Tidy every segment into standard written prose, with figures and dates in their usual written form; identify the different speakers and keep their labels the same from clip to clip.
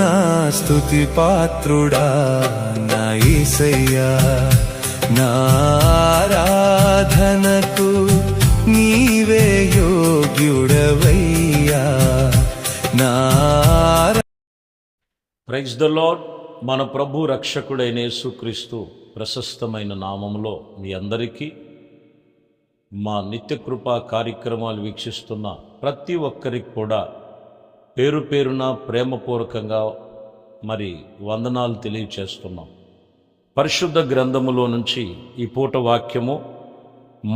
Speaker 1: నా స్తుతి పాత్రుడా నా యేసయ్యా, నా ఆరాధనకు నీవే యోగ్యుడవయ్యా. నా
Speaker 2: ప్రైజ్ ద లార్డ్. మన ప్రభు రక్షకుడైన యేసుక్రీస్తు ప్రశస్తమైన నామములో మీ అందరికీ, మా నిత్యకృపా కార్యక్రమాలు వీక్షిస్తున్న ప్రతి ఒక్కరికి కూడా పేరు పేరున ప్రేమపూర్వకంగా వందనాలు తెలియచేస్తున్నాం. పరిశుద్ధ గ్రంథములో నుంచి ఈ పూట వాక్యము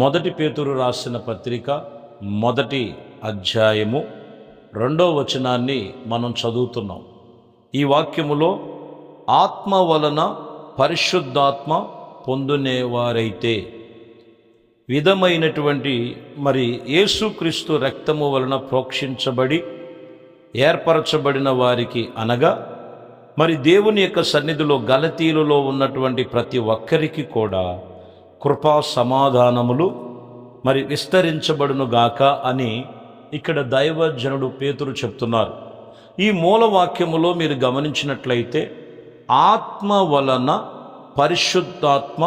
Speaker 2: 1 పేతురు రాసిన పత్రిక 1వ అధ్యాయము 2వ వచనాన్ని మనం చదువుతున్నాం. ఈ వాక్యములో ఆత్మ వలన పరిశుద్ధాత్మ పొందునేవారైతే విధమైనటువంటి యేసుక్రీస్తు రక్తము వలన ప్రోక్షించబడి ఏర్పరచబడిన వారికి అనగా దేవుని యొక్క సన్నిధిలో గలతీయులలో ఉన్నటువంటి ప్రతి ఒక్కరికి కూడా కృపా సమాధానములు విస్తరించబడునుగాక అని ఇక్కడ దైవజనుడు పేతురు చెప్తున్నారు. ఈ మూలవాక్యములో మీరు గమనించినట్లయితే ఆత్మ వలన పరిశుద్ధాత్మ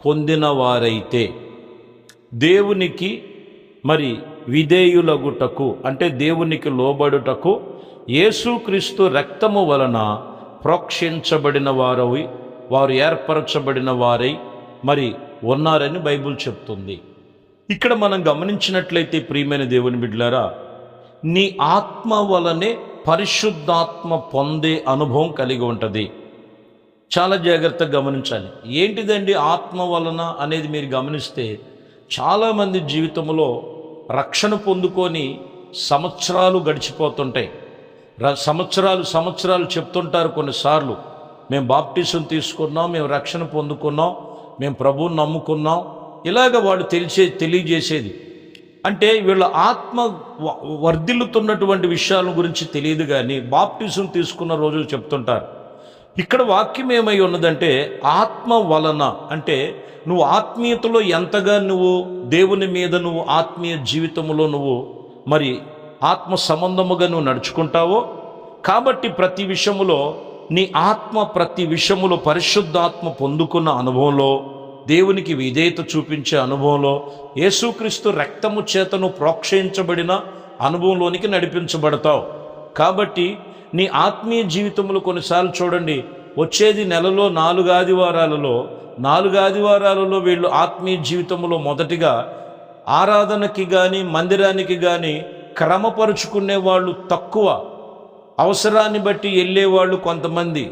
Speaker 2: పొందిన వారైతే దేవునికి విధేయులగుటకు అంటే దేవునికి లోబడుటకు యేసుక్రీస్తు రక్తము వలన ప్రోక్షించబడిన వారు ఏర్పరచబడిన వారై ఉన్నారని బైబిల్ చెప్తుంది. ఇక్కడ మనం గమనించినట్లయితే ప్రియమైన దేవుని బిడ్డలారా, నీ ఆత్మ వలనే పరిశుద్ధాత్మ పొందే అనుభవం కలిగి ఉంటుంది. చాలా జాగ్రత్తగా గమనించాలి. ఏంటిదండి ఆత్మ వలన అనేది మీరు గమనిస్తే, చాలామంది జీవితంలో రక్షణ పొందుకొని సంవత్సరాలు గడిచిపోతుంటాయి. సంవత్సరాలు చెప్తుంటారు కొన్నిసార్లు, మేము బాప్టిజం తీసుకున్నాం, మేము రక్షణ పొందుకున్నాం, మేము ప్రభువుని నమ్ముకున్నాం, ఇలాగ వాడు తెలియజేసేది. అంటే వీళ్ళ ఆత్మ వర్ధిల్లుతున్నటువంటి విషయాల గురించి తెలియదు, కానీ బాప్టిజం తీసుకున్న రోజులు చెప్తుంటారు. ఇక్కడ వాక్యం ఏమై ఉన్నదంటే ఆత్మ వలన అంటే నువ్వు ఆత్మీయతలో ఎంతగా నువ్వు దేవుని మీద నువ్వు ఆత్మీయ జీవితంలో నువ్వు ఆత్మ సంబంధముగా నువ్వు నడుచుకుంటావో, కాబట్టి ప్రతి విషయములో నీ ఆత్మ ప్రతి విషయములో పరిశుద్ధాత్మ పొందుకున్న అనుభవంలో, దేవునికి విధేయత చూపించే అనుభవంలో, యేసుక్రీస్తు రక్తము చేతను ప్రోక్షించబడిన అనుభవంలోనికి నడిపించబడతావు. కాబట్టి నీ ఆత్మీయ జీవితంలో కొన్నిసార్లు చూడండి, వచ్చేది నెలలో 4 ఆదివారాలలో వీళ్ళు ఆత్మీయ జీవితంలో మొదటిగా ఆరాధనకి కానీ మందిరానికి కానీ క్రమపరుచుకునే వాళ్ళు తక్కువ, అవసరాన్ని బట్టి వెళ్ళేవాళ్ళు కొంతమంది.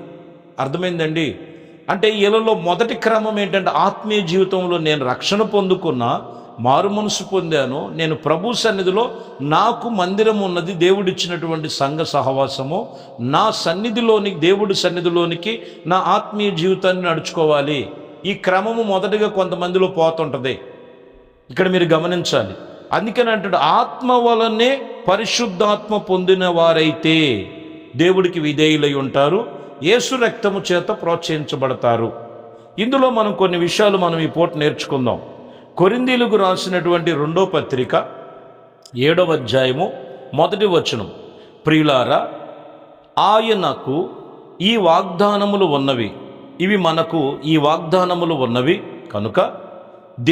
Speaker 2: అర్థమైందండి? అంటే వీళ్ళలో మొదటి క్రమం ఏంటంటే ఆత్మీయ జీవితంలో నేను రక్షణ పొందుకున్నా, మారు మనసు పొందాను, నేను ప్రభు సన్నిధిలో నాకు మందిరం ఉన్నది, దేవుడిచ్చినటువంటి సంఘ సహవాసము, నా సన్నిధిలోని దేవుడి సన్నిధిలోనికి నా ఆత్మీయ జీవితాన్ని నడుచుకోవాలి. ఈ క్రమము మొదటిగా కొంతమందిలో పోతుంటుంది. ఇక్కడ మీరు గమనించాలి. అందుకని అంటాడు ఆత్మ వలనే పరిశుద్ధాత్మ పొందిన వారైతే దేవుడికి విధేయులై ఉంటారు, యేసు రక్తము చేత ప్రోత్సహించబడతారు. ఇందులో మనం కొన్ని విషయాలు ఈ పూట నేర్చుకుందాం. కొరింథీయులకు రాసినటువంటి 2వ పత్రిక 7వ అధ్యాయము 1వ వచనం, ప్రియులారా, ఆయనకు ఈ వాగ్దానములు ఉన్నవి, ఇవి మనకు ఈ వాగ్దానములు ఉన్నవి కనుక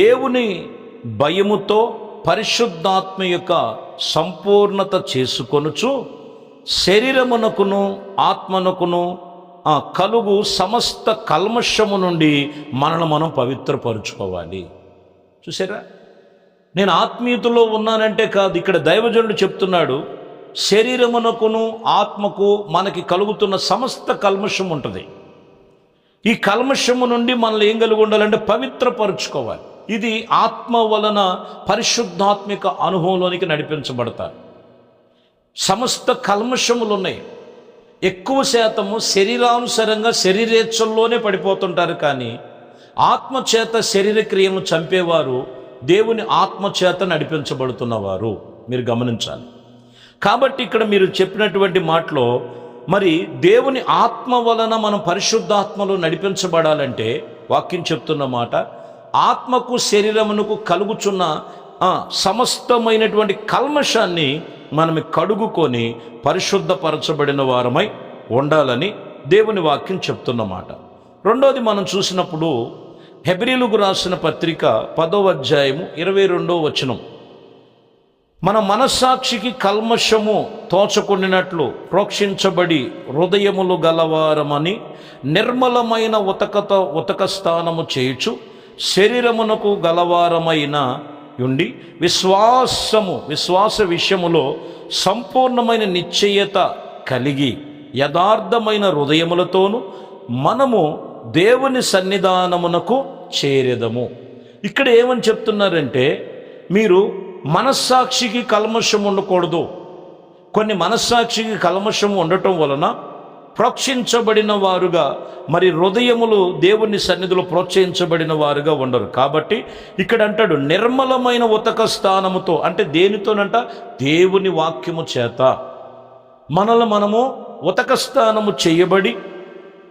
Speaker 2: దేవుని భయముతో పరిశుద్ధాత్మ యొక్క సంపూర్ణత చేసుకొనుచు శరీరమునకును ఆత్మనకును కలుగు సమస్త కల్మషము నుండి మనం పవిత్రపరుచుకోవాలి. చూసారా, నేను ఆత్మీయతలో ఉన్నానంటే కాదు, ఇక్కడ దైవజనుడు చెప్తున్నాడు, శరీరమునకును ఆత్మకు మనకి కలుగుతున్న సమస్త కల్మషం ఉంటుంది. ఈ కల్మషము నుండి మనల్ని ఏం కలిగి ఉండాలంటే పవిత్రపరుచుకోవాలి. ఇది ఆత్మ వలన పరిశుద్ధాత్మిక అనుభవంలోనికి నడిపించబడతారు. సమస్త కల్మషములు ఉన్నాయి. ఎక్కువ శాతము శరీరానుసారంగా శరీరేచ్ఛల్లోనే పడిపోతుంటారు, కానీ ఆత్మచేత శరీర క్రియలను చంపేవారు దేవుని ఆత్మచేత నడిపించబడుతున్నవారు. మీరు గమనించాలి. కాబట్టి ఇక్కడ మీరు చెప్పినటువంటి మాటలో దేవుని ఆత్మ వలన మనం పరిశుద్ధాత్మలో నడిపించబడాలంటే వాక్యం చెప్తున్న మాట, ఆత్మకు శరీరమునకు కలుగుచున్న సమస్తమైనటువంటి కల్మషాన్ని మనం కడుగుకొని పరిశుద్ధపరచబడిన వారమై ఉండాలని దేవుని వాక్యం చెప్తున్నమాట. రెండోది మనం చూసినప్పుడు హెబ్రీలకు రాసిన పత్రిక 10వ అధ్యాయము 22వ వచనం, మన మనస్సాక్షికి కల్మషము తోచకుండినట్లు ప్రోక్షించబడి హృదయములు గలవారమని నిర్మలమైన ఉతక స్నానము చేయుచు శరీరమునకు గలవారమైన ఉండి విశ్వాస విషయములో సంపూర్ణమైన నిశ్చయత కలిగి యథార్థమైన హృదయములతోనూ మనము దేవుని సన్నిధానమునకు చేరెదము. ఇక్కడ ఏమని చెప్తున్నారంటే, మీరు మనస్సాక్షికి కల్మషం ఉండకూడదు. కొన్ని మనస్సాక్షికి కల్మషం ఉండటం వలన ప్రోక్షించబడిన వారుగా, మరి హృదయములు దేవుని సన్నిధిలో ప్రోత్సహించబడిన వారుగా ఉండరు. కాబట్టి ఇక్కడ అంటాడు నిర్మలమైన ఉతక స్థానముతో, అంటే దేనితోనంట? దేవుని వాక్యము చేత మనము ఉతక స్థానము చేయబడి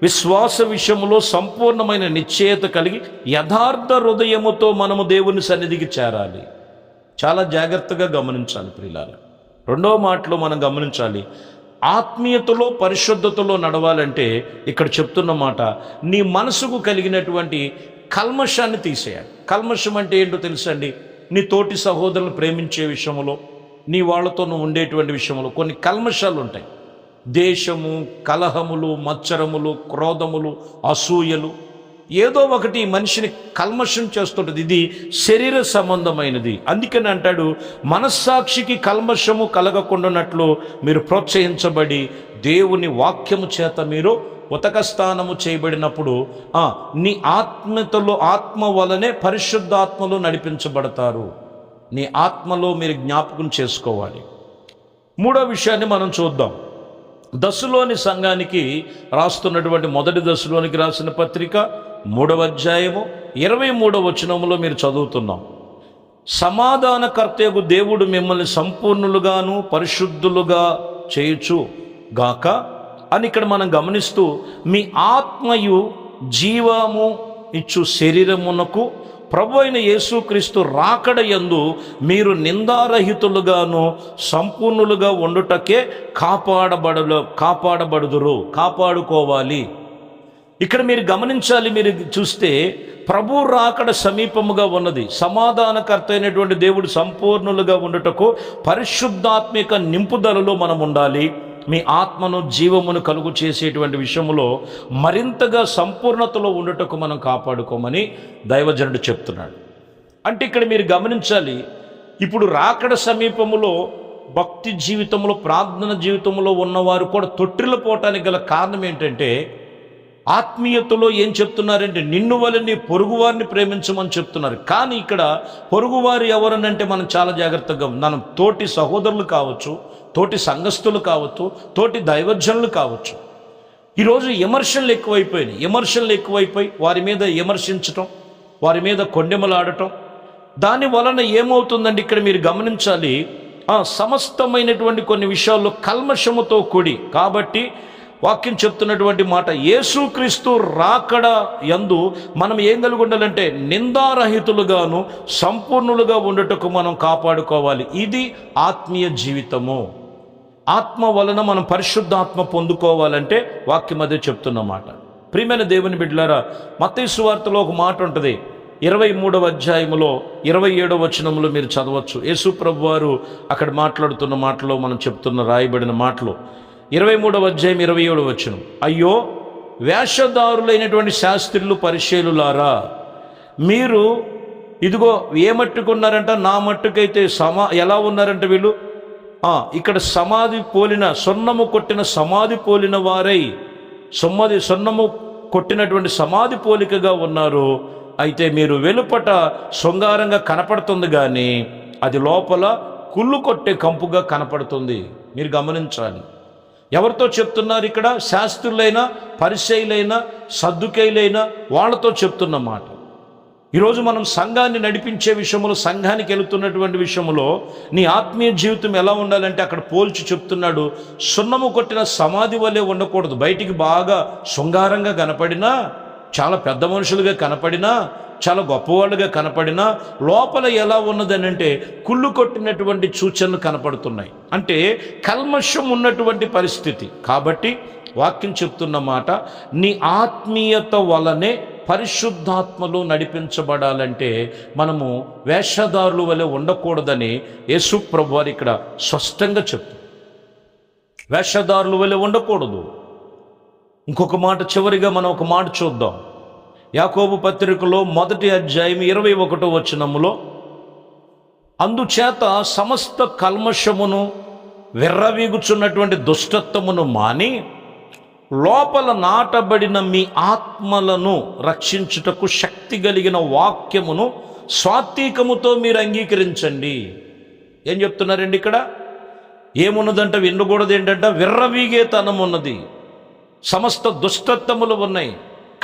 Speaker 2: విశ్వాస విషయములో సంపూర్ణమైన నిశ్చయత కలిగి యథార్థ హృదయముతో మనము దేవుని సన్నిధికి చేరాలి. చాలా జాగ్రత్తగా గమనించాలి ప్రియులారా. రెండవ మాటలో మనం గమనించాలి, ఆత్మీయతలో పరిశుద్ధతలో నడవాలంటే ఇక్కడ చెప్తున్న మాట, నీ మనసుకు కలిగినటువంటి కల్మషాన్ని తీసేయాలి. కల్మషం అంటే ఏంటో తెలుసండి? నీ తోటి సహోదరులను ప్రేమించే విషయంలో, నీ వాళ్ళతో నువ్వు ఉండేటువంటి విషయంలో కొన్ని కల్మషాలు ఉంటాయి. దేశము, కలహములు, మత్సరములు, క్రోధములు, అసూయలు, ఏదో ఒకటి మనిషిని కల్మషం చేస్తుంటుంది. ఇది శరీర సంబంధమైనది. అందుకని అంటాడు, మనస్సాక్షికి కల్మషము కలగకుండానట్లు మీరు ప్రోత్సహించబడి దేవుని వాక్యము చేత మీరు ఉతక స్థానము చేయబడినప్పుడు నీ ఆత్మ వలనే పరిశుద్ధాత్మలో నడిపించబడతారు. నీ ఆత్మలో మీరు జ్ఞాపకం చేసుకోవాలి. మూడో విషయాన్ని మనం చూద్దాం. దశలోని సంఘానికి రాస్తున్నటువంటి మొదటి దశలోనికి రాసిన పత్రిక 3వ అధ్యాయము 23వ వచనములో మీరు చదువుతున్నాం, సమాధానకర్తయగు దేవుడు మిమ్మల్ని సంపూర్ణులుగాను పరిశుద్ధులుగా చేయుచు గాక అని ఇక్కడ మనం గమనిస్తూ, మీ ఆత్మయు జీవము ఇచ్చు శరీరమునకు ప్రభు అయిన యేసుక్రీస్తు రాకడ యందు మీరు నిందారహితులుగాను సంపూర్ణులుగా ఉండుటకే కాపాడుకోవాలి. ఇక్కడ మీరు గమనించాలి. మీరు చూస్తే ప్రభు రాకడ సమీపముగా ఉన్నది. సమాధానకర్త అయినటువంటి దేవుడు సంపూర్ణులుగా ఉండుటకు పరిశుద్ధాత్మిక నింపుదలలో మనం ఉండాలి. మీ ఆత్మను జీవమును కలుగు చేసేటువంటి విషయంలో మరింతగా సంపూర్ణతలో ఉండుటకు మనం కాపాడుకోమని దైవజనుడు చెప్తున్నాడు. అంటే ఇక్కడ మీరు గమనించాలి, ఇప్పుడు రాకడ సమీపములో భక్తి జీవితంలో, ప్రార్థన జీవితంలో ఉన్నవారు కూడా తొట్టిల్లు పోవటానికి గల కారణం ఏంటంటే, ఆత్మీయతలో ఏం చెప్తున్నారంటే, నిన్ను వలె నీ పొరుగువారిని ప్రేమించమని చెప్తున్నారు. కానీ ఇక్కడ పొరుగువారు ఎవరనంటే మనం చాలా జాగ్రత్తగా, మనం తోటి సహోదరులు కావచ్చు, తోటి సంఘస్థులు కావచ్చు, తోటి దైవజనులు కావచ్చు. ఈరోజు విమర్శలు ఎక్కువైపోయి వారి మీద విమర్శించటం, వారి మీద కొండెమలాడటం, దాని వలన ఏమవుతుందండి ఇక్కడ మీరు గమనించాలి, సమస్తమైనటువంటి కొన్ని విషయాల్లో కల్మషముతో కూడి. కాబట్టి వాక్యం చెప్తున్నటువంటి మాట, యేసుక్రీస్తు రాకడ యందు మనం ఏం కలిగి ఉండాలంటే నిందారహితులుగాను సంపూర్ణులుగా ఉండటకు మనం కాపాడుకోవాలి. ఇది ఆత్మీయ జీవితము. ఆత్మ వలన మనం పరిశుద్ధాత్మ పొందుకోవాలంటే వాక్యం అదే చెప్తున్నమాట. ప్రియమైన దేవుని బిడ్డలారా, మత్తయి సువార్తలో ఒక మాట ఉంటుంది, 23వ అధ్యాయములో 27వ వచనంలో మీరు చదవచ్చు. యేసు ప్రభు వారు అక్కడ మాట్లాడుతున్న మాటలో మనం చెప్తున్న రాయబడిన మాటలో 23వ అధ్యాయం 27వ వచనం, అయ్యో వేషధారులైనటువంటి శాస్త్రులు పరిశీలులారా, మీరు ఇదిగో ఏ మట్టుకున్నారంట, నా మట్టుకైతే ఎలా ఉన్నారంట వీళ్ళు, ఇక్కడ సమాధి పోలిన, సొన్నము కొట్టిన సమాధి పోలిన వారై, సొన్నము కొట్టినటువంటి సమాధి పోలికగా ఉన్నారు. అయితే మీరు వెలుపట శృంగారంగా కనపడుతుంది కానీ అది లోపల కుళ్ళు కొట్టే కంపుగా కనపడుతుంది. మీరు గమనించాలి. ఎవరితో చెప్తున్నారు ఇక్కడ? శాస్త్రులైనా, పరిసయ్యులైనా, సద్దుకైలైనా వాళ్ళతో చెప్తున్న మాట. ఈరోజు మనం సంఘాన్ని నడిపించే విషయంలో, సంఘానికి వెళుతున్నటువంటి విషయంలో నీ ఆత్మీయ జీవితం ఎలా ఉండాలంటే అక్కడ పోల్చి చెప్తున్నాడు, సున్నము కొట్టిన సమాధి వలె ఉండకూడదు. బయటికి బాగా శృంగారంగా కనపడినా, చాలా పెద్ద మనుషులుగా కనపడినా, చాలా గొప్పవాళ్ళుగా కనపడినా లోపల ఎలా ఉన్నదని అంటే కుళ్ళు కొట్టినటువంటి సూచనలు కనపడుతున్నాయి. అంటే కల్మషం ఉన్నటువంటి పరిస్థితి. కాబట్టి వాక్యం చెప్తున్న మాట, నీ ఆత్మీయత వలనే పరిశుద్ధాత్మలో నడిపించబడాలంటే మనము వేషధారుల వలె ఉండకూడదని యేసు ప్రభువారు ఇక్కడ స్పష్టంగా చెప్తారు. వేషధారుల వలె ఉండకూడదు. ఇంకొక మాట చివరిగా మనం ఒక మాట చూద్దాం. యాకోబు పత్రికలో 1వ అధ్యాయం 21వ వచనములో, అందుచేత సమస్త కల్మషమును విర్రవీగుచున్నటువంటి దుష్టత్వమును మాని లోపల నాటబడిన మీ ఆత్మలను రక్షించుటకు శక్తి కలిగిన వాక్యమును స్వాత్వికముతో మీరు అంగీకరించండి. ఏం చెప్తున్నారండి ఇక్కడ? ఏమున్నదంట? వినకూడదు ఏంటంట? విర్రవీగేతనం ఉన్నది, సమస్త దుష్టత్వములు ఉన్నాయి,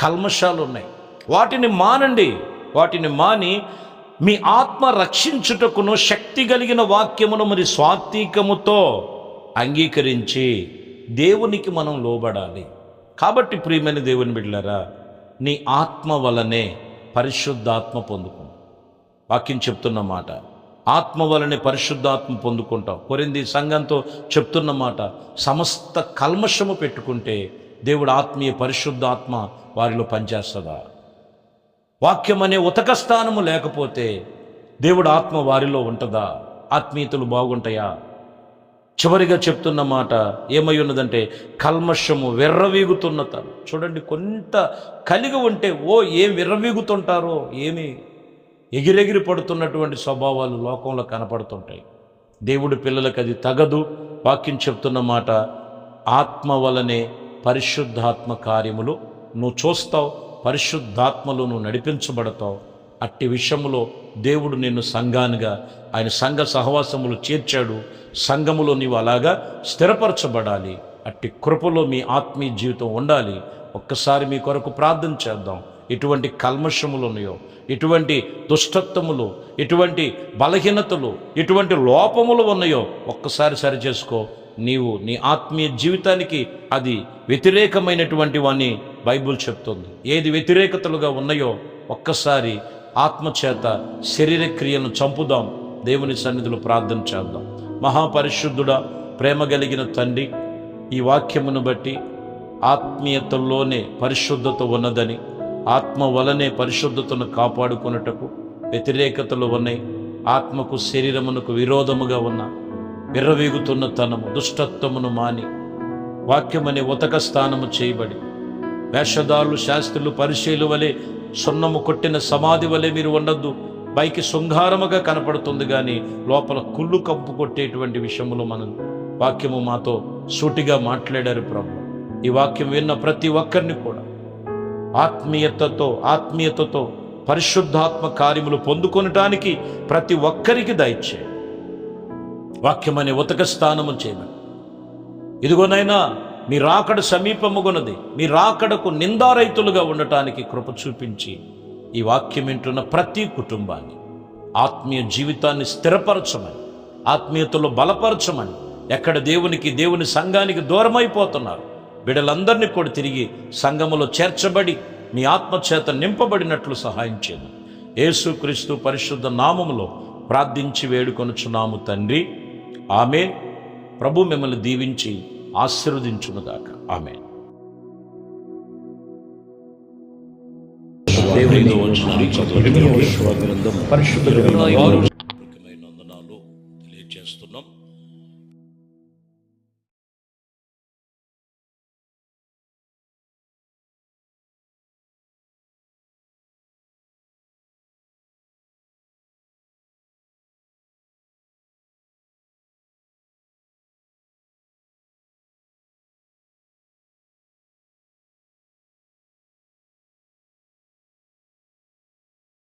Speaker 2: కల్మషాలు ఉన్నాయి. వాటిని మానండి. వాటిని మాని మీ ఆత్మ రక్షించుటకును శక్తి కలిగిన వాక్యమును మరి స్వాత్వికముతో అంగీకరించి దేవునికి మనం లోబడాలి. కాబట్టి ప్రియమైన దేవుని బిడ్డలారా, నీ ఆత్మ వలనే పరిశుద్ధాత్మ పొందుకుంటాం. వాక్యం చెప్తున్న మాట, ఆత్మ వలనే పరిశుద్ధాత్మ పొందుకుంటాం. కొరింథీ సంఘంతో చెప్తున్న మాట, సమస్త కల్మషము పెట్టుకుంటే దేవుడు ఆత్మీయ పరిశుద్ధాత్మ వారిలో పనిచేస్తుందా? వాక్యం అనే ఉతక స్థానము లేకపోతే దేవుడు ఆత్మ వారిలో ఉంటుందా? ఆత్మీయతలు బాగుంటాయా? చివరిగా చెప్తున్న మాట ఏమై ఉన్నదంటే, కల్మషము విర్రవీగుతున్నతను. చూడండి, కొంత కలిగి ఉంటే ఏం విర్రవీగుతుంటారో, ఏమి ఎగిరెగిరి పడుతున్నటువంటి స్వభావాలు లోకంలో కనపడుతుంటాయి. దేవుడి పిల్లలకు అది తగదు. వాక్యం చెప్తున్న మాట, ఆత్మ వలనే పరిశుద్ధాత్మ కార్యములు నువ్వు చూస్తావు, పరిశుద్ధాత్మలో నువ్వు నడిపించబడతావు. అట్టి విషయములో దేవుడు నిన్ను సంఘానిగా ఆయన సంఘ సహవాసములు చేర్చాడు. సంఘములో నీవు అలాగా స్థిరపరచబడాలి. అట్టి కృపలో మీ ఆత్మీయ జీవితం ఉండాలి. ఒక్కసారి మీ కొరకు ప్రార్థన చేద్దాం. ఎటువంటి కల్మషములు ఉన్నాయో, ఎటువంటి దుష్టత్వములు, ఎటువంటి బలహీనతలు, ఎటువంటి లోపములు ఉన్నాయో ఒక్కసారి సరి చేసుకో. నీవు నీ ఆత్మీయ జీవితానికి అది వ్యతిరేకమైనటువంటి వాణ్ణి బైబుల్ చెప్తుంది. ఏది వ్యతిరేకతలుగా ఉన్నాయో ఒక్కసారి ఆత్మచేత శరీర క్రియలను చంపుదాం. దేవుని సన్నిధిలో ప్రార్థన చేద్దాం. మహాపరిశుద్ధుడా, ప్రేమ కలిగిన తండ్రి, ఈ వాక్యమును బట్టి ఆత్మీయతల్లోనే పరిశుద్ధత ఉన్నదని, ఆత్మ వలనే పరిశుద్ధతను కాపాడుకొనుటకు వ్యతిరేకతలు ఉన్నాయి, ఆత్మకు శరీరమునకు విరోధముగా ఉన్న విర్రవీగుతున్న తనము దుష్టత్వమును మాని వాక్యమనే ఉతక స్థానము చేయబడి, వేషధారులు, శాస్త్రులు, పరిచయుల వలె సున్నము కొట్టిన సమాధి వలె మీరు ఉండద్దు. పైకి శృంగారముగా కనపడుతుంది కానీ లోపల కుళ్ళు కంపు కొట్టేటువంటి విషయములు మనం వాక్యము మాతో సూటిగా మాట్లాడారు ప్రభు. ఈ వాక్యం విన్న ప్రతి ఒక్కరిని కూడా ఆత్మీయతతో పరిశుద్ధాత్మ కార్యములు పొందుకొనటానికి ప్రతి ఒక్కరికి దయచే. వాక్యం అనే ఉతక స్థానము చేయమని. ఇదిగోనైనా మీ రాకడ సమీపముగున్నది. మీ రాకడకు నిందారైతులుగా ఉండటానికి కృప చూపించి ఈ వాక్యం వింటున్న ప్రతి కుటుంబాన్ని ఆత్మీయ జీవితాన్ని స్థిరపరచమని, ఆత్మీయతలో బలపరచమని. ఎక్కడ దేవుని సంఘానికి దూరమైపోతున్నారు బిడ్డలందరినీ కూడా తిరిగి సంఘములో చేర్చబడి మీ ఆత్మచేత నింపబడినట్లు సహాయం చేయను. యేసుక్రీస్తు పరిశుద్ధ నామములో ప్రార్థించి వేడుకొనుచున్నాము తండ్రి. ఆమేన్. ప్రభు మిమ్మల్ని దీవించి ఆశీర్వదించునుగాక. ఆమేన్. దేవునితో వచ్చిన పరిశుద్ధ